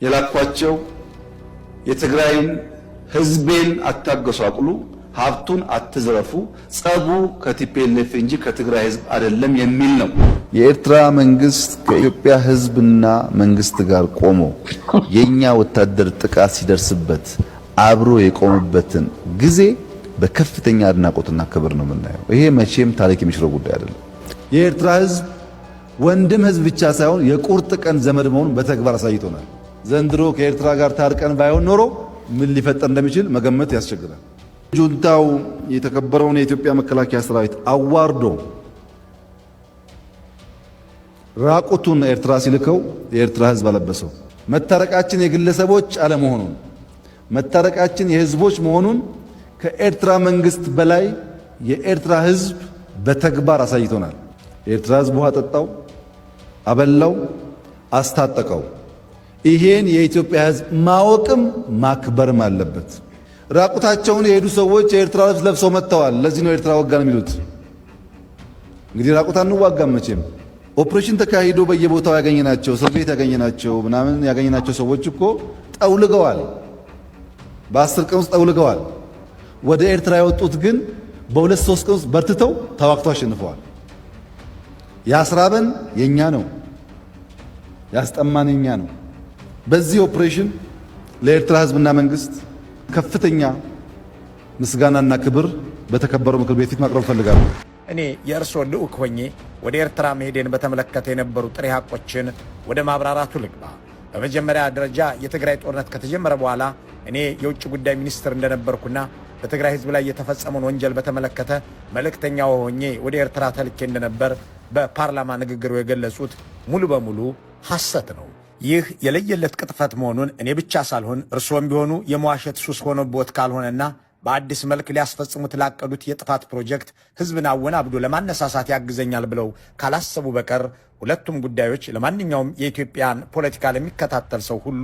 የላኳቸው የትግራይን ህዝቤን አታገሷቅሉ፣ ሀብቱን አትዝረፉ፣ ጸቡ ከቲፒኤልኤፍ እንጂ ከትግራይ ህዝብ አይደለም የሚል ነው። የኤርትራ መንግስት ከኢትዮጵያ ህዝብና መንግስት ጋር ቆሞ የኛ ወታደር ጥቃት ሲደርስበት አብሮ የቆመበትን ጊዜ በከፍተኛ አድናቆትና ክብር ነው የምናየው። ይሄ መቼም ታሪክ የሚሽረው ጉዳይ አይደለም። የኤርትራ ህዝብ ወንድም ህዝብ ብቻ ሳይሆን የቁርጥ ቀን ዘመድ መሆኑን በተግባር አሳይቶናል። ዘንድሮ ከኤርትራ ጋር ታርቀን ባይሆን ኖሮ ምን ሊፈጠር እንደሚችል መገመት ያስቸግራል። ጁንታው የተከበረውን የኢትዮጵያ መከላከያ ሰራዊት አዋርዶ ራቁቱን ኤርትራ ሲልከው የኤርትራ ህዝብ አለበሰው። መታረቃችን የግለሰቦች አለመሆኑን መታረቃችን የህዝቦች መሆኑን ከኤርትራ መንግስት በላይ የኤርትራ ህዝብ በተግባር አሳይቶናል። የኤርትራ ህዝብ ውሃ ጠጣው፣ አበላው፣ አስታጠቀው። ይሄን የኢትዮጵያ ህዝብ ማወቅም ማክበርም አለበት። ራቁታቸውን የሄዱ ሰዎች የኤርትራ ልብስ ለብሰው መጥተዋል። ለዚህ ነው ኤርትራ ወጋን የሚሉት። እንግዲህ ራቁት አንዋጋም መቼም። ኦፕሬሽን ተካሂዶ በየቦታው ያገኘናቸው እስር ቤት ያገኘናቸው ምናምን ያገኘናቸው ሰዎች እኮ ጠውልገዋል። በ10 ቀን ውስጥ ጠውልገዋል። ወደ ኤርትራ የወጡት ግን በ2-3 ቀን ውስጥ በርትተው ተዋግተው አሸንፈዋል። ያስራበን የኛ ነው፣ ያስጠማን የኛ ነው። በዚህ ኦፕሬሽን ለኤርትራ ህዝብና መንግስት ከፍተኛ ምስጋናና ክብር በተከበረው ምክር ቤት ፊት ማቅረብ ፈልጋለሁ። እኔ የእርስዎ ልዑክ ሆኜ ወደ ኤርትራ መሄዴን በተመለከተ የነበሩ ጥሬ ሀቆችን ወደ ማብራራቱ ልግባ። በመጀመሪያ ደረጃ የትግራይ ጦርነት ከተጀመረ በኋላ እኔ የውጭ ጉዳይ ሚኒስትር እንደነበርኩና በትግራይ ህዝብ ላይ የተፈጸመውን ወንጀል በተመለከተ መልእክተኛው ሆኜ ወደ ኤርትራ ተልኬ እንደነበር በፓርላማ ንግግሩ የገለጹት ሙሉ በሙሉ ሐሰት ነው። ይህ የለየለት ቅጥፈት መሆኑን እኔ ብቻ ሳልሆን እርስዎም ቢሆኑ የመዋሸት ሱስ ሆኖቦት ካልሆነና በአዲስ መልክ ሊያስፈጽሙት ላቀዱት የጥፋት ፕሮጀክት ህዝብን አወናብዶ ለማነሳሳት ያግዘኛል ብለው ካላሰቡ በቀር ሁለቱም ጉዳዮች ለማንኛውም የኢትዮጵያን ፖለቲካ ለሚከታተል ሰው ሁሉ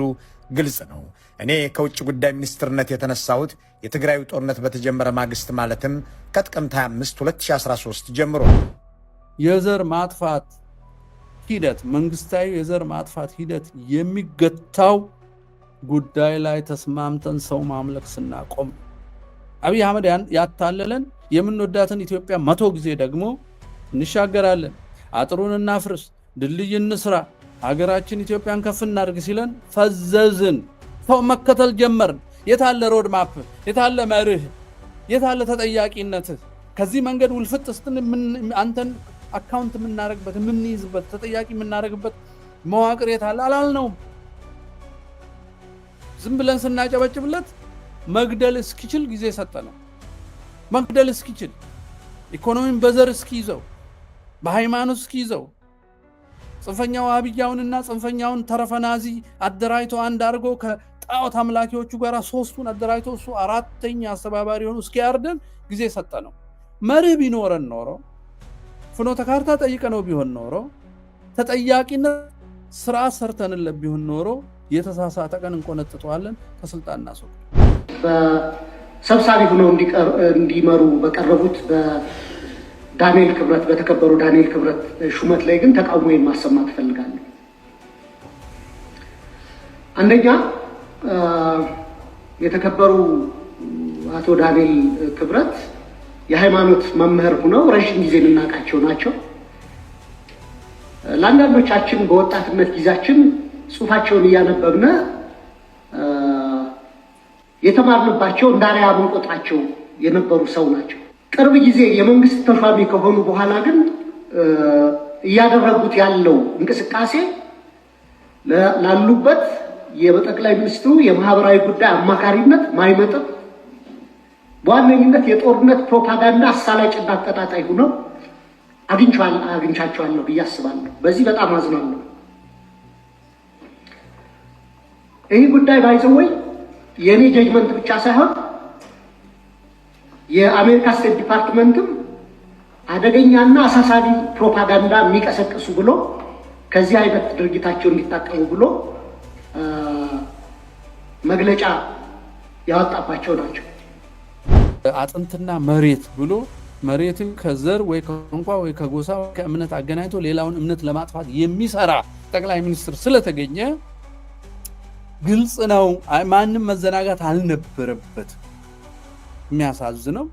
ግልጽ ነው። እኔ ከውጭ ጉዳይ ሚኒስትርነት የተነሳሁት የትግራዩ ጦርነት በተጀመረ ማግስት ማለትም ከጥቅምት 25 2013 ጀምሮ የዘር ማጥፋት ሂደት መንግስታዊ የዘር ማጥፋት ሂደት የሚገታው ጉዳይ ላይ ተስማምተን ሰው ማምለክ ስናቆም አብይ አህመድ ያታለለን የምንወዳትን ኢትዮጵያ 100 ጊዜ ደግሞ እንሻገራለን፣ አጥሩን እናፍርስ፣ ድልድይ እንስራ፣ ሀገራችን ኢትዮጵያን ከፍ እናድርግ ሲለን ፈዘዝን። ሰው መከተል ጀመርን። የታለ ሮድ ማፕ? የታለ መርህ? የታለ ተጠያቂነት? ከዚህ መንገድ ውልፍጥ ስትል አንተን አካውንት የምናረግበት የምንይዝበት ተጠያቂ የምናረግበት መዋቅር የታለ አላልነውም። ዝም ብለን ስናጨበጭብለት መግደል እስኪችል ጊዜ ሰጠነው። መግደል እስኪችል ኢኮኖሚን በዘር እስኪይዘው በሃይማኖት እስኪይዘው ጽንፈኛው አብያውንና ጽንፈኛውን ተረፈናዚ አደራጅቶ አንድ አድርጎ ከጣዖት አምላኪዎቹ ጋር ሶስቱን አደራጅቶ እሱ አራተኛ አስተባባሪ ሆኖ እስኪያርደን ጊዜ ሰጠነው። መርህ ቢኖረን ኖሮ ፍኖተ ካርታ ጠይቀነው ቢሆን ኖሮ ተጠያቂነት ስራ ሰርተንለት ቢሆን ኖሮ የተሳሳተ ቀን እንቆነጥጠዋለን፣ ከስልጣን እናስወግድ። በሰብሳቢ ሆነው እንዲመሩ በቀረቡት በዳንኤል ክብረት በተከበሩ ዳንኤል ክብረት ሹመት ላይ ግን ተቃውሞዬን ማሰማት እፈልጋለሁ። አንደኛ የተከበሩ አቶ ዳንኤል ክብረት የሃይማኖት መምህር ሆነው ረጅም ጊዜ የምናውቃቸው ናቸው። ለአንዳንዶቻችን በወጣትነት ጊዜያችን ጽሑፋቸውን እያነበብን የተማርንባቸው እንዳሪያ ምንቆጥራቸው የነበሩ ሰው ናቸው። ቅርብ ጊዜ የመንግስት ተሿሚ ከሆኑ በኋላ ግን እያደረጉት ያለው እንቅስቃሴ ላሉበት የጠቅላይ ሚኒስትሩ የማህበራዊ ጉዳይ አማካሪነት ማይመጥን በዋነኝነት የጦርነት ፕሮፓጋንዳ አሳላጭና አቀጣጣይ ሆነው አግኝቻቸዋለሁ ብዬ አስባለሁ። በዚህ በጣም አዝናለሁ። ይህ ጉዳይ ባይዘወይ የኔ ጀጅመንት ብቻ ሳይሆን የአሜሪካ ስቴት ዲፓርትመንትም አደገኛና አሳሳቢ ፕሮፓጋንዳ የሚቀሰቅሱ ብሎ ከዚህ አይነት ድርጊታቸው እንዲታቀቡ ብሎ መግለጫ ያወጣባቸው ናቸው። አጥንትና መሬት ብሎ መሬትን ከዘር ወይ ከቋንቋ ወይ ከጎሳ ከእምነት አገናኝቶ ሌላውን እምነት ለማጥፋት የሚሰራ ጠቅላይ ሚኒስትር ስለተገኘ ግልጽ ነው። ማንም መዘናጋት አልነበረበትም። የሚያሳዝነው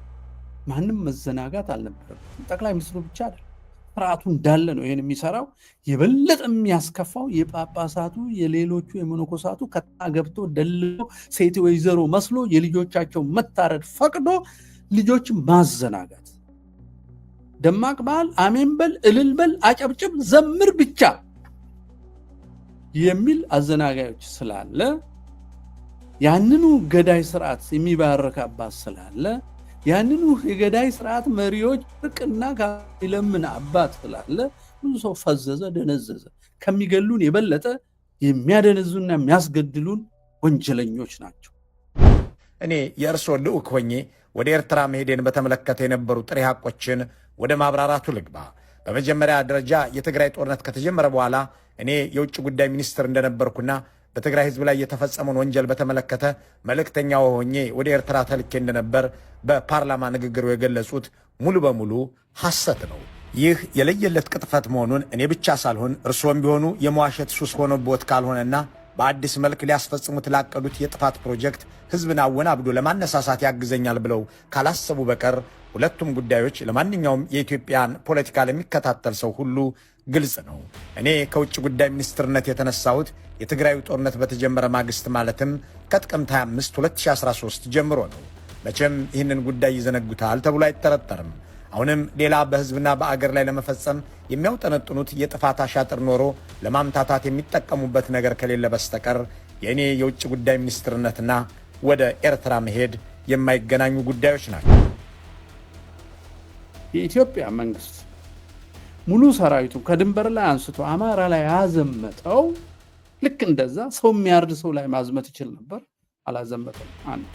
ማንም መዘናጋት አልነበረበትም። ጠቅላይ ሚኒስትሩ ብቻ አይደለም፣ ስርዓቱ እንዳለ ነው ይሄን የሚሰራው። የበለጠ የሚያስከፋው የጳጳሳቱ የሌሎቹ የመነኮሳቱ ከታገብቶ ደልሎ ሴት ወይዘሮ መስሎ የልጆቻቸው መታረድ ፈቅዶ ልጆችን ማዘናጋት፣ ደማቅ በዓል አሜን በል እልል በል አጨብጭብ ዘምር ብቻ የሚል አዘናጋዮች ስላለ ያንኑ ገዳይ ስርዓት የሚባረክ አባት ስላለ ያንኑ የገዳይ ስርዓት መሪዎች እርቅና ካለምን አባት ስላለ ብዙ ሰው ፈዘዘ፣ ደነዘዘ። ከሚገሉን የበለጠ የሚያደነዙና የሚያስገድሉን ወንጀለኞች ናቸው። እኔ የእርስዎ ልዑክ ሆኜ ወደ ኤርትራ መሄዴን በተመለከተ የነበሩ ጥሬ ሐቆችን ወደ ማብራራቱ ልግባ። በመጀመሪያ ደረጃ የትግራይ ጦርነት ከተጀመረ በኋላ እኔ የውጭ ጉዳይ ሚኒስትር እንደነበርኩና በትግራይ ህዝብ ላይ የተፈጸመውን ወንጀል በተመለከተ መልእክተኛው ሆኜ ወደ ኤርትራ ተልኬ እንደነበር በፓርላማ ንግግሩ የገለጹት ሙሉ በሙሉ ሐሰት ነው። ይህ የለየለት ቅጥፈት መሆኑን እኔ ብቻ ሳልሆን እርስዎም ቢሆኑ የመዋሸት ሱስ ሆኖቦት ካልሆነና በአዲስ መልክ ሊያስፈጽሙት ላቀዱት የጥፋት ፕሮጀክት ህዝብን አወናብዶ ለማነሳሳት ያግዘኛል ብለው ካላሰቡ በቀር ሁለቱም ጉዳዮች ለማንኛውም የኢትዮጵያን ፖለቲካ ለሚከታተል ሰው ሁሉ ግልጽ ነው። እኔ ከውጭ ጉዳይ ሚኒስትርነት የተነሳሁት የትግራዩ ጦርነት በተጀመረ ማግስት ማለትም ከጥቅምት 25 2013 ጀምሮ ነው። መቼም ይህንን ጉዳይ ይዘነጉታል ተብሎ አይጠረጠርም። አሁንም ሌላ በህዝብና በአገር ላይ ለመፈጸም የሚያውጠነጥኑት የጥፋት አሻጥር ኖሮ ለማምታታት የሚጠቀሙበት ነገር ከሌለ በስተቀር የእኔ የውጭ ጉዳይ ሚኒስትርነትና ወደ ኤርትራ መሄድ የማይገናኙ ጉዳዮች ናቸው። የኢትዮጵያ መንግስት ሙሉ ሰራዊቱ ከድንበር ላይ አንስቶ አማራ ላይ ያዘመተው ልክ እንደዛ ሰው የሚያርድ ሰው ላይ ማዝመት ይችል ነበር፣ አላዘመተም። አንድ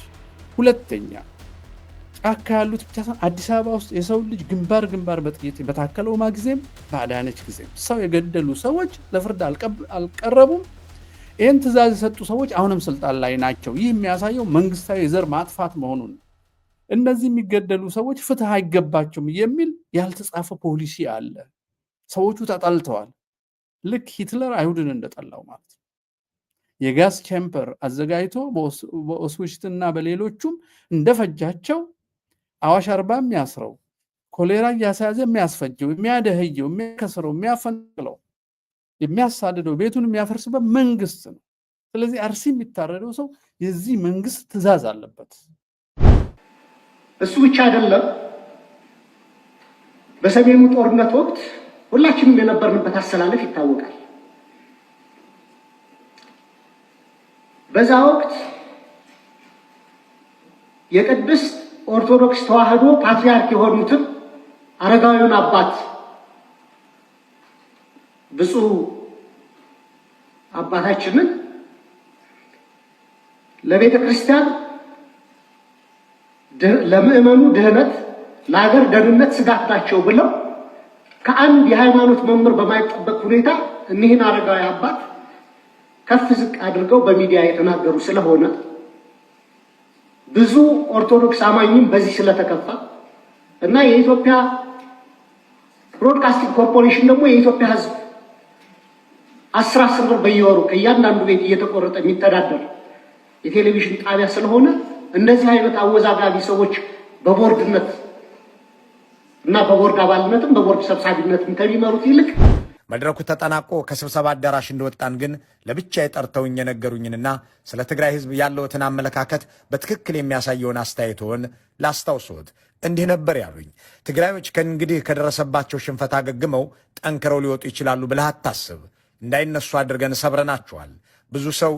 ሁለተኛ ጫካ ያሉት ብቻ ሳይሆን አዲስ አበባ ውስጥ የሰው ልጅ ግንባር በጥይት በታከለው ጊዜም በአዳነች ጊዜም ሰው የገደሉ ሰዎች ለፍርድ አልቀረቡም። ይህን ትዕዛዝ የሰጡ ሰዎች አሁንም ስልጣን ላይ ናቸው። ይህ የሚያሳየው መንግስታዊ የዘር ማጥፋት መሆኑን፣ እነዚህ የሚገደሉ ሰዎች ፍትህ አይገባቸውም የሚል ያልተጻፈ ፖሊሲ አለ። ሰዎቹ ተጠልተዋል። ልክ ሂትለር አይሁድን እንደጠላው ማለት ነው። የጋዝ ቼምበር አዘጋጅቶ በኦስዊችትና በሌሎቹም እንደፈጃቸው አዋሽ አርባ የሚያስረው ኮሌራ እያሳያዘ የሚያስፈጀው የሚያደህየው የሚያከስረው የሚያፈንቅለው የሚያሳድደው ቤቱን የሚያፈርስበት መንግስት ነው። ስለዚህ አርሲ የሚታረደው ሰው የዚህ መንግስት ትዕዛዝ አለበት። እሱ ብቻ አይደለም። በሰሜኑ ጦርነት ወቅት ሁላችንም የነበርንበት አሰላለፍ ይታወቃል። በዛ ወቅት የቅድስት ኦርቶዶክስ ተዋህዶ ፓትርያርክ የሆኑትን አረጋዊውን አባት ብፁዕ አባታችንን ለቤተ ክርስቲያን ለምእመኑ ድህነት፣ ለሀገር ደህንነት ስጋት ናቸው ብለው ከአንድ የሃይማኖት መምህር በማይጠበቅ ሁኔታ እኒህን አረጋዊ አባት ከፍ ዝቅ አድርገው በሚዲያ የተናገሩ ስለሆነ ብዙ ኦርቶዶክስ አማኝም በዚህ ስለተከፋ እና የኢትዮጵያ ብሮድካስቲንግ ኮርፖሬሽን ደግሞ የኢትዮጵያ ሕዝብ 10 ብር በየወሩ ከእያንዳንዱ ቤት እየተቆረጠ የሚተዳደር የቴሌቪዥን ጣቢያ ስለሆነ እንደዚህ አይነት አወዛጋቢ ሰዎች በቦርድነት እና በቦርድ አባልነትም በቦርድ ሰብሳቢነትም ከሚመሩት ይልቅ መድረኩ ተጠናቆ ከስብሰባ አዳራሽ እንደወጣን ግን ለብቻ የጠርተውኝ የነገሩኝንና ስለ ትግራይ ህዝብ ያለውትን አመለካከት በትክክል የሚያሳየውን አስተያየቶን ላስታውሶት እንዲህ ነበር ያሉኝ። ትግራዮች ከእንግዲህ ከደረሰባቸው ሽንፈት አገግመው ጠንክረው ሊወጡ ይችላሉ ብለህ አታስብ። እንዳይነሱ አድርገን ሰብረናቸዋል። ብዙ ሰው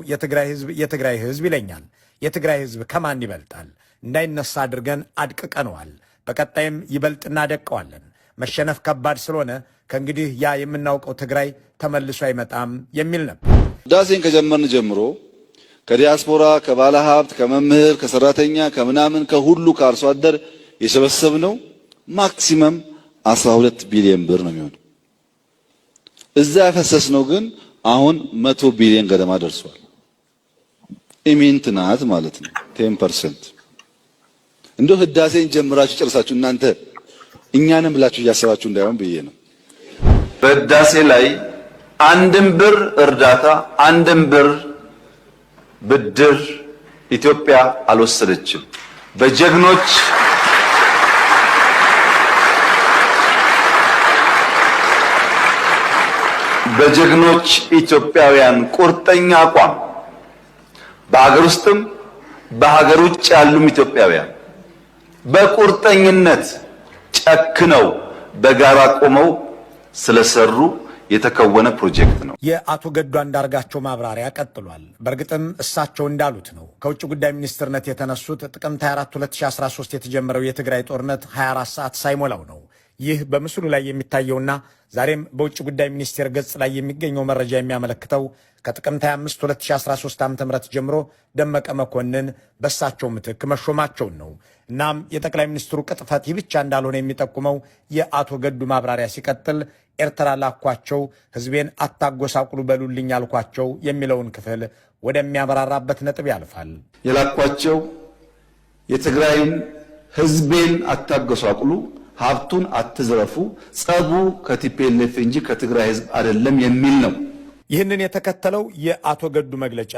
የትግራይ ህዝብ ይለኛል። የትግራይ ህዝብ ከማን ይበልጣል? እንዳይነሳ አድርገን አድቅቀነዋል። በቀጣይም ይበልጥ እናደቀዋለን። መሸነፍ ከባድ ስለሆነ ከእንግዲህ ያ የምናውቀው ትግራይ ተመልሶ አይመጣም የሚል ነበር። ህዳሴን ከጀመርን ጀምሮ ከዲያስፖራ፣ ከባለ ሀብት፣ ከመምህር፣ ከሰራተኛ፣ ከምናምን ከሁሉ ከአርሶ አደር የሰበሰብነው ማክሲመም 12 ቢሊዮን ብር ነው የሚሆነው። እዛ ያፈሰስነው ግን አሁን 100 ቢሊዮን ገደማ ደርሷል። ኢሚንት ናት ማለት ነው። 10% እንደው ህዳሴን ጀምራችሁ ጨርሳችሁ እናንተ እኛንም ብላችሁ እያሰባችሁ እንዳይሆን ብዬ ነው። በህዳሴ ላይ አንድም ብር እርዳታ አንድም ብር ብድር ኢትዮጵያ አልወሰደችም። በጀግኖች ኢትዮጵያውያን ቁርጠኛ አቋም በሀገር ውስጥም በሀገር ውጭ ያሉም ኢትዮጵያውያን በቁርጠኝነት ጨክነው በጋራ ቆመው ስለሰሩ የተከወነ ፕሮጀክት ነው። የአቶ ገዱ አንዳርጋቸው ማብራሪያ ቀጥሏል። በእርግጥም እሳቸው እንዳሉት ነው። ከውጭ ጉዳይ ሚኒስትርነት የተነሱት ጥቅምት 24 2013 የተጀመረው የትግራይ ጦርነት 24 ሰዓት ሳይሞላው ነው። ይህ በምስሉ ላይ የሚታየውና ዛሬም በውጭ ጉዳይ ሚኒስቴር ገጽ ላይ የሚገኘው መረጃ የሚያመለክተው ከጥቅምት 25 2013 ዓ.ም ጀምሮ ደመቀ መኮንን በእሳቸው ምትክ መሾማቸውን ነው። እናም የጠቅላይ ሚኒስትሩ ቅጥፈት ይህ ብቻ እንዳልሆነ የሚጠቁመው የአቶ ገዱ ማብራሪያ ሲቀጥል ኤርትራ ላኳቸው፣ ህዝቤን አታጎሳቁሉ በሉልኝ አልኳቸው የሚለውን ክፍል ወደሚያብራራበት ነጥብ ያልፋል። የላኳቸው የትግራይን ህዝቤን አታጎሳቁሉ፣ ሀብቱን አትዝረፉ፣ ጸቡ ከቲፒኤልኤፍ እንጂ ከትግራይ ህዝብ አይደለም የሚል ነው። ይህንን የተከተለው የአቶ ገዱ መግለጫ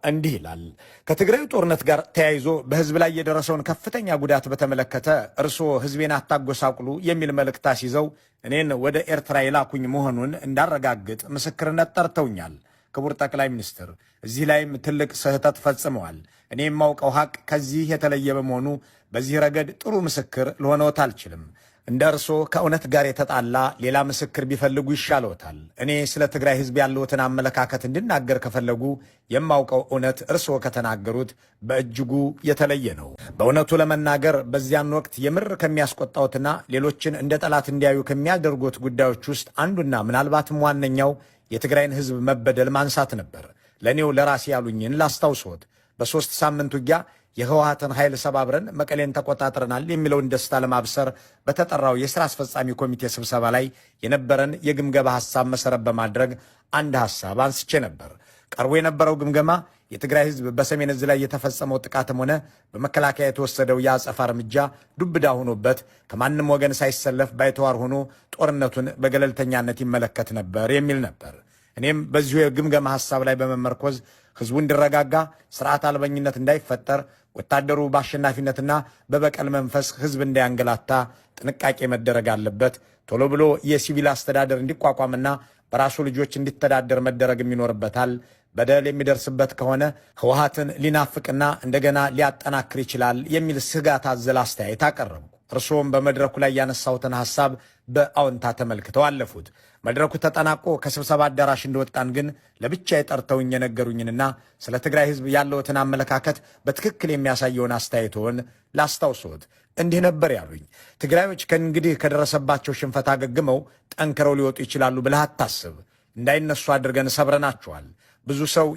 እንዲህ ይላል። ከትግራዩ ጦርነት ጋር ተያይዞ በህዝብ ላይ የደረሰውን ከፍተኛ ጉዳት በተመለከተ እርስዎ ህዝቤን አታጎሳቁሉ የሚል መልእክት አስይዘው እኔን ወደ ኤርትራ የላኩኝ መሆኑን እንዳረጋግጥ ምስክርነት ጠርተውኛል። ክቡር ጠቅላይ ሚኒስትር፣ እዚህ ላይም ትልቅ ስህተት ፈጽመዋል። እኔ የማውቀው ሀቅ ከዚህ የተለየ በመሆኑ በዚህ ረገድ ጥሩ ምስክር ልሆነዎት አልችልም። እንደ እርስዎ ከእውነት ጋር የተጣላ ሌላ ምስክር ቢፈልጉ ይሻለዎታል። እኔ ስለ ትግራይ ህዝብ ያለዎትን አመለካከት እንድናገር ከፈለጉ የማውቀው እውነት እርስዎ ከተናገሩት በእጅጉ የተለየ ነው። በእውነቱ ለመናገር በዚያን ወቅት የምር ከሚያስቆጣዎትና ሌሎችን እንደ ጠላት እንዲያዩ ከሚያደርጉት ጉዳዮች ውስጥ አንዱና ምናልባትም ዋነኛው የትግራይን ህዝብ መበደል ማንሳት ነበር። ለእኔው ለራሴ ያሉኝን ላስታውሶት። በ3 ሳምንት ውጊያ የህወሓትን ኃይል ሰባብረን መቀሌን ተቆጣጥረናል የሚለውን ደስታ ለማብሰር በተጠራው የሥራ አስፈጻሚ ኮሚቴ ስብሰባ ላይ የነበረን የግምገማ ሐሳብ መሠረት በማድረግ አንድ ሐሳብ አንስቼ ነበር። ቀርቦ የነበረው ግምገማ የትግራይ ህዝብ በሰሜን ዕዝ ላይ የተፈጸመው ጥቃትም ሆነ በመከላከያ የተወሰደው የአጸፋ እርምጃ ዱብዳ ሆኖበት ከማንም ወገን ሳይሰለፍ ባይተዋር ሆኖ ጦርነቱን በገለልተኛነት ይመለከት ነበር የሚል ነበር። እኔም በዚሁ የግምገማ ሐሳብ ላይ በመመርኮዝ ህዝቡ እንዲረጋጋ፣ ስርዓት አልበኝነት እንዳይፈጠር፣ ወታደሩ በአሸናፊነትና በበቀል መንፈስ ህዝብ እንዳያንገላታ ጥንቃቄ መደረግ አለበት፣ ቶሎ ብሎ የሲቪል አስተዳደር እንዲቋቋምና በራሱ ልጆች እንዲተዳደር መደረግም ይኖርበታል፣ በደል የሚደርስበት ከሆነ ህወሓትን ሊናፍቅና እንደገና ሊያጠናክር ይችላል የሚል ስጋት አዘል አስተያየት አቀረቡ። እርስዎም በመድረኩ ላይ ያነሳሁትን ሐሳብ በአዎንታ ተመልክተው አለፉት። መድረኩ ተጠናቆ ከስብሰባ አዳራሽ እንደወጣን ግን ለብቻ የጠርተውኝ የነገሩኝንና ስለ ትግራይ ህዝብ ያለዎትን አመለካከት በትክክል የሚያሳየውን አስተያየቶን ላስታውሶት። እንዲህ ነበር ያሉኝ። ትግራዮች ከእንግዲህ ከደረሰባቸው ሽንፈት አገግመው ጠንክረው ሊወጡ ይችላሉ ብለህ አታስብ። እንዳይነሱ አድርገን ሰብረናቸዋል። ብዙ ሰው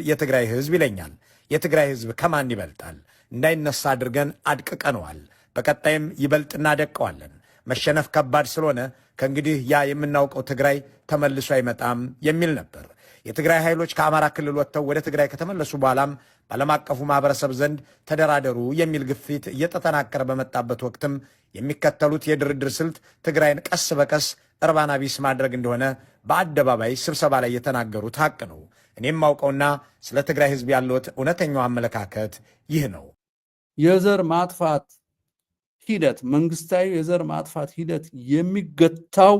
የትግራይ ህዝብ ይለኛል። የትግራይ ህዝብ ከማን ይበልጣል? እንዳይነሳ አድርገን አድቅቀነዋል። በቀጣይም ይበልጥ እናደቀዋለን። መሸነፍ ከባድ ስለሆነ ከእንግዲህ ያ የምናውቀው ትግራይ ተመልሶ አይመጣም የሚል ነበር። የትግራይ ኃይሎች ከአማራ ክልል ወጥተው ወደ ትግራይ ከተመለሱ በኋላም በዓለም አቀፉ ማህበረሰብ ዘንድ ተደራደሩ የሚል ግፊት እየተጠናከረ በመጣበት ወቅትም የሚከተሉት የድርድር ስልት ትግራይን ቀስ በቀስ እርባና ቢስ ማድረግ እንደሆነ በአደባባይ ስብሰባ ላይ የተናገሩት ሀቅ ነው። እኔም ማውቀውና ስለ ትግራይ ህዝብ ያለዎት እውነተኛው አመለካከት ይህ ነው። የዘር ማጥፋት ሂደት መንግስታዊ የዘር ማጥፋት ሂደት የሚገታው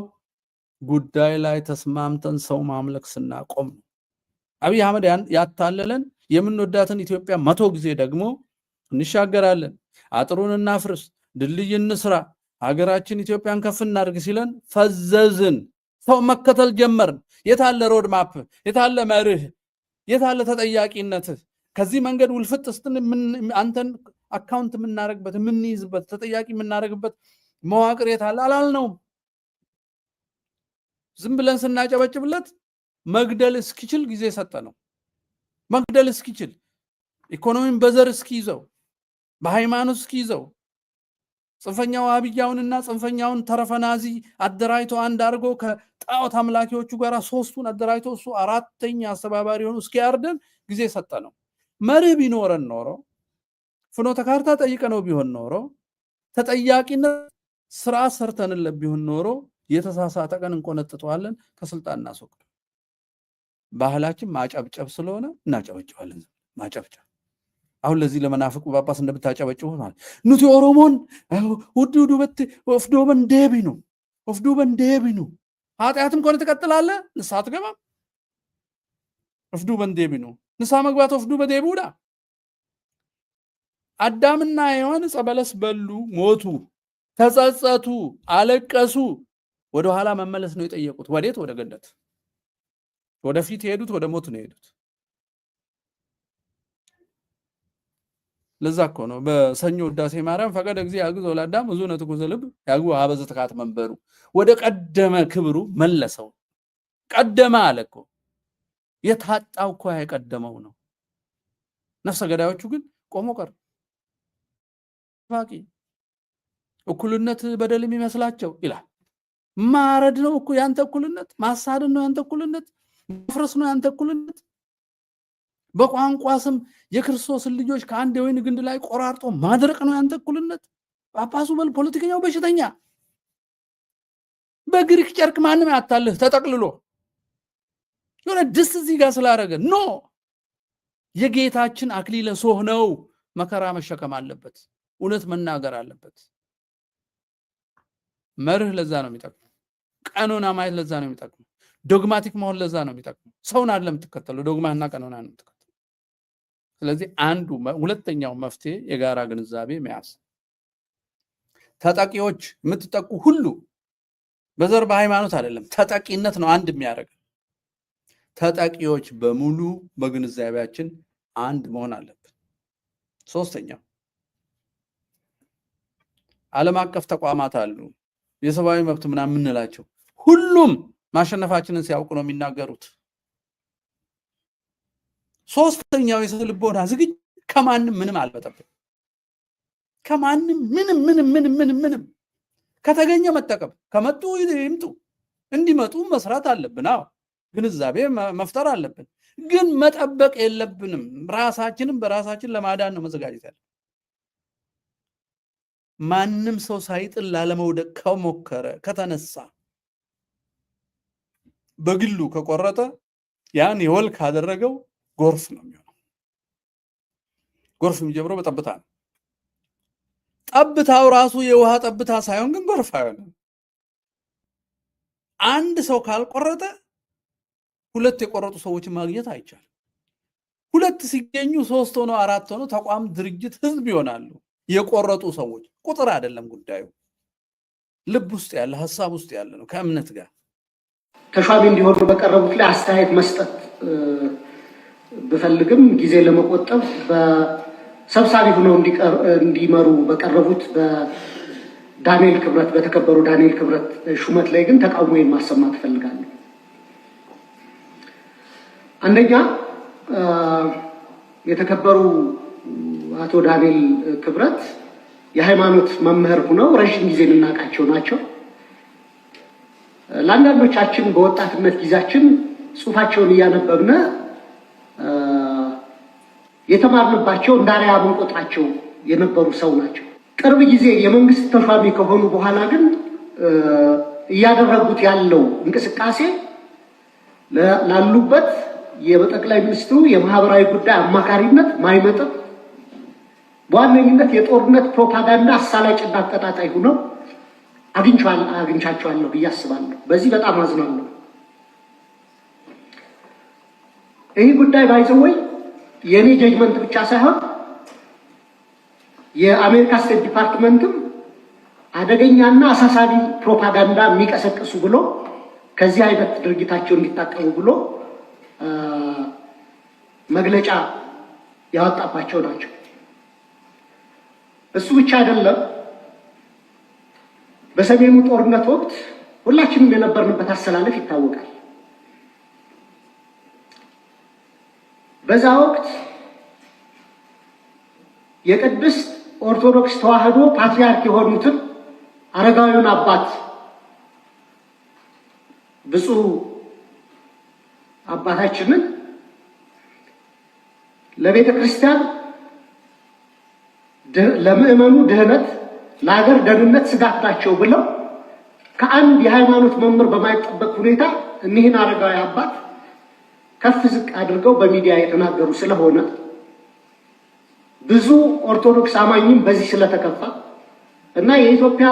ጉዳይ ላይ ተስማምተን ሰው ማምለክ ስናቆም ነው። አብይ አህመድ ያታለለን የምንወዳትን ኢትዮጵያ 100 ጊዜ ደግሞ እንሻገራለን፣ አጥሩን እናፍርስ፣ ድልድይ እንስራ፣ ሀገራችን ኢትዮጵያን ከፍ እናድርግ ሲለን ፈዘዝን። ሰው መከተል ጀመርን። የታለ ሮድማፕ? የታለ መርህ? የታለ ተጠያቂነትህ? ከዚህ መንገድ ውልፍጥ ስትል አንተን አካውንት የምናረግበት የምንይዝበት ተጠያቂ የምናረግበት መዋቅር የታለ አላልነውም። ዝም ብለን ስናጨበጭብለት መግደል እስኪችል ጊዜ ሰጠ ነው። መግደል እስኪችል ኢኮኖሚን በዘር እስኪይዘው በሃይማኖት እስኪይዘው ጽንፈኛው አብያውንና ጽንፈኛውን ተረፈናዚ አደራይቶ አንድ አድርጎ ከጣዖት አምላኪዎቹ ጋር ሶስቱን አደራይቶ እሱ አራተኛ አስተባባሪ ሆኖ እስኪያርደን ጊዜ ሰጠ ነው። መርህ ቢኖረን ኖሮ ፍኖተ ካርታ ጠይቀነው ቢሆን ኖሮ ተጠያቂነት ስርዓት ሰርተንለት ቢሆን ኖሮ የተሳሳተ ቀን እንቆነጥጠዋለን፣ ከስልጣን እናስወግድ። ባህላችን ማጨብጨብ ስለሆነ እናጨበጭባለን። ማጨብጨብ። አሁን ለዚህ ለመናፍቁ ጳጳስ እንደምታጨበጭቡ ማለት ኑቲ ኦሮሞን ውዱ በት ወፍዶ በንዴቢኑ ወፍዶ በንዴቢኑ ኃጢአትም ከሆነ ትቀጥላለህ፣ ንስሐ አትገባም። ወፍዱ በንዴቢኑ ንስሐ መግባት ወፍዱ በዴቡዳ። አዳምና ሔዋን ዕፀ በለስ በሉ፣ ሞቱ፣ ተጸጸቱ፣ አለቀሱ። ወደኋላ መመለስ ነው የጠየቁት። ወዴት? ወደ ገነት። ወደፊት የሄዱት ወደ ሞት ነው የሄዱት። ለዛ እኮ ነው በሰኞ ውዳሴ ማርያም ፈቀደ እግዚእ ያግዞ ለአዳም ብዙ ነትኩ ልብ ያግቡ አበዘ ተካት መንበሩ፣ ወደ ቀደመ ክብሩ መለሰው። ቀደመ አለ እኮ። የታጣው እኮ የቀደመው ነው። ነፍሰ ገዳዮቹ ግን ቆሞ ቀር ባቂ እኩልነት በደል የሚመስላቸው ይላል። ማረድ ነው እኮ ያንተ እኩልነት፣ ማሳደድ ነው ያንተ እኩልነት፣ መፍረስ ነው ያንተ እኩልነት። በቋንቋ ስም የክርስቶስን ልጆች ከአንድ የወይን ግንድ ላይ ቆራርጦ ማድረቅ ነው ያንተ እኩልነት። ጳጳሱ በል ፖለቲከኛው በሽተኛ በግሪክ ጨርቅ ማንም ያታልህ ተጠቅልሎ የሆነ ድስት እዚህ ጋር ስላደረገ ኖ የጌታችን አክሊለ ሦህ ነው። መከራ መሸከም አለበት። እውነት መናገር አለበት። መርህ ለዛ ነው የሚጠቅመው። ቀኖና ማየት ለዛ ነው የሚጠቅመው። ዶግማቲክ መሆን ለዛ ነው የሚጠቅመው። ሰውን አይደለም የምትከተለው፣ ዶግማና ቀኖና ነው የምትከተለው። ስለዚህ አንዱ ሁለተኛው መፍትሄ የጋራ ግንዛቤ መያዝ። ተጠቂዎች የምትጠቁ ሁሉ በዘር በሃይማኖት አይደለም፣ ተጠቂነት ነው አንድ የሚያደርግ። ተጠቂዎች በሙሉ በግንዛቤያችን አንድ መሆን አለብን። ሶስተኛው ዓለም አቀፍ ተቋማት አሉ፣ የሰብአዊ መብት ምናምን የምንላቸው ሁሉም ማሸነፋችንን ሲያውቁ ነው የሚናገሩት። ሶስተኛው የስነ ልቦና ዝግጅት ከማንም ምንም አልበጠብም። ከማንም ምንም ከተገኘ መጠቀም፣ ከመጡ ይምጡ፣ እንዲመጡ መስራት አለብን። አዎ ግንዛቤ መፍጠር አለብን፣ ግን መጠበቅ የለብንም። ራሳችንን በራሳችን ለማዳን ነው መዘጋጀት ያለ። ማንም ሰው ሳይጥል ላለመውደቅ ከሞከረ ከተነሳ በግሉ ከቆረጠ ያን የወል ካደረገው ጎርፍ ነው የሚሆነው። ጎርፍ የሚጀምረው በጠብታ ነው። ጠብታው ራሱ የውሃ ጠብታ ሳይሆን ግን ጎርፍ አይሆንም። አንድ ሰው ካልቆረጠ ሁለት የቆረጡ ሰዎችን ማግኘት አይቻልም። ሁለት ሲገኙ ሶስት ሆኖ አራት ሆኖ ተቋም፣ ድርጅት፣ ህዝብ ይሆናሉ። የቆረጡ ሰዎች ቁጥር አይደለም ጉዳዩ፣ ልብ ውስጥ ያለ ሐሳብ ውስጥ ያለ ነው። ከእምነት ጋር ተሿሚ እንዲሆኑ በቀረቡት ላይ አስተያየት መስጠት ብፈልግም ጊዜ ለመቆጠብ በሰብሳቢ ሆነው እንዲመሩ በቀረቡት በዳንኤል ክብረት በተከበሩ ዳንኤል ክብረት ሹመት ላይ ግን ተቃውሞዬን ማሰማት እፈልጋለሁ። አንደኛ የተከበሩ አቶ ዳንኤል ክብረት የሃይማኖት መምህር ሆነው ረጅም ጊዜ የምናውቃቸው ናቸው። ለአንዳንዶቻችን በወጣትነት ጊዜያችን ጽሑፋቸውን እያነበብን የተማርንባቸው እንዳሪያ ምንቆጥራቸው የነበሩ ሰው ናቸው። ቅርብ ጊዜ የመንግስት ተሿሚ ከሆኑ በኋላ ግን እያደረጉት ያለው እንቅስቃሴ ላሉበት የጠቅላይ ሚኒስትሩ የማህበራዊ ጉዳይ አማካሪነት ማይመጥን በዋነኝነት የጦርነት ፕሮፓጋንዳ አሳላጭና አቀጣጣይ ሆነው አግኝቻቸዋለሁ ብዬ አስባለሁ። በዚህ በጣም አዝናለሁ። ይህ ጉዳይ ባይዘወይ የኔ ጀጅመንት ብቻ ሳይሆን የአሜሪካ ስቴት ዲፓርትመንትም አደገኛና አሳሳቢ ፕሮፓጋንዳ የሚቀሰቅሱ ብሎ ከዚህ አይነት ድርጊታቸው እንዲታቀቡ ብሎ መግለጫ ያወጣባቸው ናቸው። እሱ ብቻ አይደለም። በሰሜኑ ጦርነት ወቅት ሁላችንም የነበርንበት አሰላለፍ ይታወቃል። በዛ ወቅት የቅድስት ኦርቶዶክስ ተዋሕዶ ፓትርያርክ የሆኑትን አረጋዊውን አባት ብፁዕ አባታችንን ለቤተ ክርስቲያን ለምእመኑ ድህነት፣ ለሀገር ደህንነት ስጋት ናቸው ብለው ከአንድ የሃይማኖት መምህር በማይጠበቅ ሁኔታ እኒህን አረጋዊ አባት ከፍ ዝቅ አድርገው በሚዲያ የተናገሩ ስለሆነ ብዙ ኦርቶዶክስ አማኝም በዚህ ስለተከፋ እና የኢትዮጵያ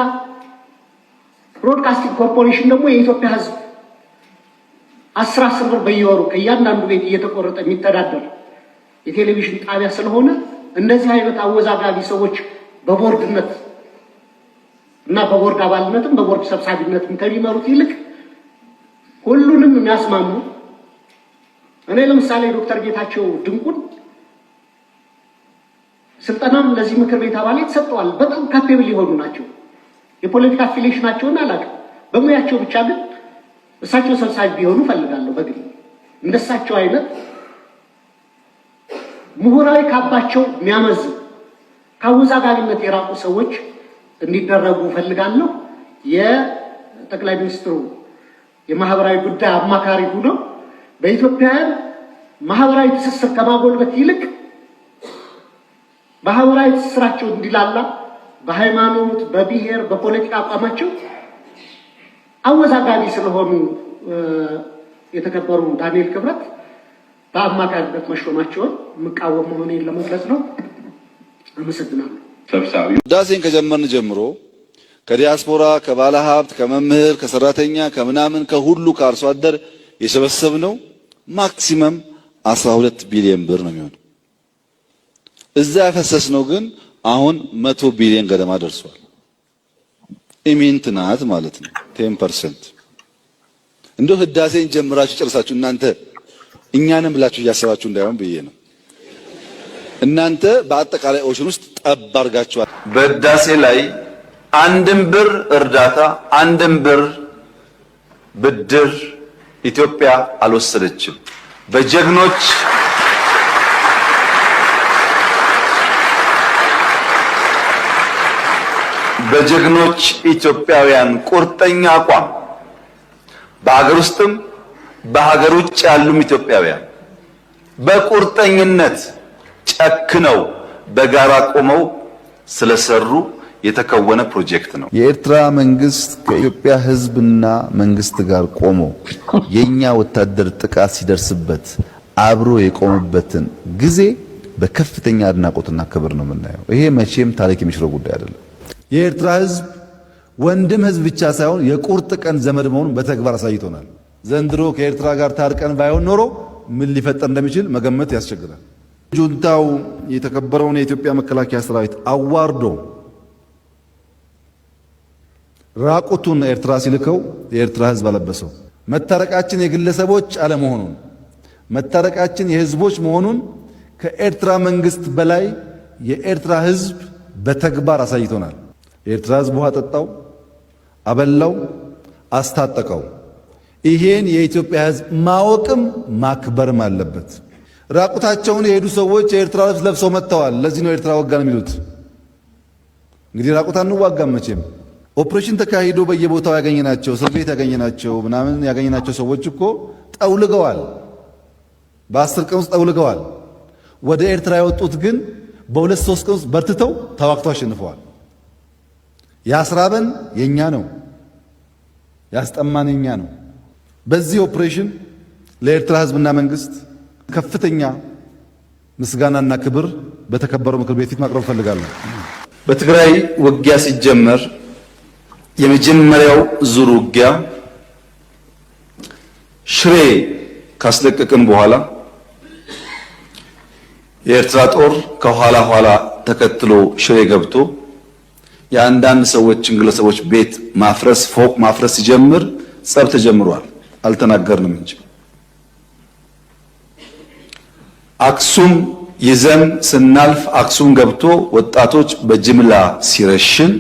ብሮድካስቲንግ ኮርፖሬሽን ደግሞ የኢትዮጵያ ሕዝብ 10 ብር በየወሩ ከእያንዳንዱ ቤት እየተቆረጠ የሚተዳደር የቴሌቪዥን ጣቢያ ስለሆነ እንደዚህ አይነት አወዛጋቢ ሰዎች በቦርድነት እና በቦርድ አባልነትም በቦርድ ሰብሳቢነትም ከሚመሩት ይልቅ ሁሉንም የሚያስማሙ እኔ ለምሳሌ ዶክተር ጌታቸው ድንቁን ስልጠናም ለዚህ ምክር ቤት አባላት ሰጥተዋል። በጣም ካፔብል የሆኑ ናቸው። የፖለቲካ አፊሊዬሽናቸውን አላውቅም። በሙያቸው ብቻ ግን እሳቸው ሰብሳቢ ቢሆኑ ፈልጋለሁ። በግል እንደሳቸው አይነት ምሁራዊ ካባቸው የሚያመዝን ከአወዛጋቢነት የራቁ ሰዎች እንዲደረጉ ፈልጋለሁ። የጠቅላይ ሚኒስትሩ የማህበራዊ ጉዳይ አማካሪ ሆነው በኢትዮጵያውያን ማህበራዊ ትስስር ከማጎልበት ይልቅ ማህበራዊ ትስስራቸው እንዲላላ በሃይማኖት፣ በብሔር፣ በፖለቲካ አቋማቸው አወዛጋቢ ስለሆኑ የተከበሩ ዳንኤል ክብረት በአማካሪነት መሾማቸውን የምቃወም መሆኔን ለመግለጽ ነው። አመሰግናለሁ። ሰብሳቢው ህዳሴን ከጀመርን ጀምሮ ከዲያስፖራ፣ ከባለ ሀብት፣ ከመምህር፣ ከሰራተኛ፣ ከምናምን ከሁሉ ከአርሶ አደር የሰበሰብነው ማክሲመም 12 ቢሊዮን ብር ነው የሚሆነው። እዛ ያፈሰስነው ግን አሁን 100 ቢሊዮን ገደማ ደርሷል። ኢሚንት ናት ማለት ነው። 10% እንደው ህዳሴን ጀምራችሁ ጨርሳችሁ እናንተ እኛንም ብላችሁ እያሰባችሁ እንዳይሆን ብዬ ነው። እናንተ በአጠቃላይ ኦሽን ውስጥ ጠብ አድርጋችኋል። በህዳሴ ላይ አንድም ብር እርዳታ አንድም ብር ብድር ኢትዮጵያ አልወሰደችም። በጀግኖች ኢትዮጵያውያን ቁርጠኛ አቋም በሀገር ውስጥም በሀገር ውጭ ያሉም ኢትዮጵያውያን በቁርጠኝነት ጨክነው በጋራ ቆመው ስለሰሩ የተከወነ ፕሮጀክት ነው። የኤርትራ መንግስት ከኢትዮጵያ ህዝብና መንግስት ጋር ቆሞ የኛ ወታደር ጥቃት ሲደርስበት አብሮ የቆመበትን ጊዜ በከፍተኛ አድናቆትና ክብር ነው የምናየው። ይሄ መቼም ታሪክ የሚሽረው ጉዳይ አይደለም። የኤርትራ ህዝብ ወንድም ህዝብ ብቻ ሳይሆን የቁርጥ ቀን ዘመድ መሆኑን በተግባር አሳይቶናል። ዘንድሮ ከኤርትራ ጋር ታርቀን ባይሆን ኖሮ ምን ሊፈጠር እንደሚችል መገመት ያስቸግራል። ጁንታው የተከበረውን የኢትዮጵያ መከላከያ ሰራዊት አዋርዶ ራቁቱን ኤርትራ ሲልከው የኤርትራ ህዝብ አለበሰው። መታረቃችን የግለሰቦች አለመሆኑን መታረቃችን የህዝቦች መሆኑን ከኤርትራ መንግስት በላይ የኤርትራ ህዝብ በተግባር አሳይቶናል። የኤርትራ ህዝብ ውሃ ጠጣው፣ አበላው፣ አስታጠቀው። ይሄን የኢትዮጵያ ህዝብ ማወቅም ማክበርም አለበት። ራቁታቸውን የሄዱ ሰዎች የኤርትራ ልብስ ለብሰው መጥተዋል። ለዚህ ነው ኤርትራ ወጋን የሚሉት። እንግዲህ ራቁት አንዋጋም መቼም። ኦፕሬሽን ተካሂዶ በየቦታው ያገኘናቸው እስር ቤት ያገኘናቸው ምናምን ያገኘናቸው ሰዎች እኮ ጠውልገዋል። በ10 ቀን ውስጥ ጠውልገዋል። ወደ ኤርትራ የወጡት ግን በ2-3 ቀን ውስጥ በርትተው ተዋግተው አሸንፈዋል። ያስራበን የኛ ነው፣ ያስጠማን የኛ ነው። በዚህ ኦፕሬሽን ለኤርትራ ህዝብና መንግስት ከፍተኛ ምስጋናና ክብር በተከበረው ምክር ቤት ፊት ማቅረብ ፈልጋለሁ። በትግራይ ውጊያ ሲጀመር የመጀመሪያው ዙር ውጊያ ሽሬ ካስለቀቅን በኋላ የኤርትራ ጦር ከኋላ ኋላ ተከትሎ ሽሬ ገብቶ የአንዳንድ ሰዎችን ግለሰቦች ቤት ማፍረስ፣ ፎቅ ማፍረስ ሲጀምር ጸብ ተጀምሯል። አልተናገርንም እንጂ አክሱም ይዘን ስናልፍ አክሱም ገብቶ ወጣቶች በጅምላ ሲረሽን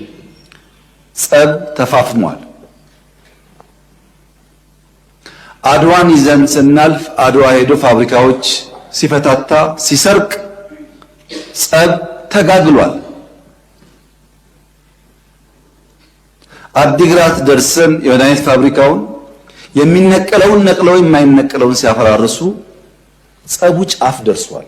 ጸብ ተፋፍሟል። አድዋን ይዘን ስናልፍ አድዋ ሄዶ ፋብሪካዎች ሲፈታታ ሲሰርቅ ጸብ ተጋግሏል። አዲግራት ደርሰን የመድኃኒት ፋብሪካውን የሚነቀለውን ነቅለው የማይነቀለውን ሲያፈራርሱ ጸቡ ጫፍ ደርሷል።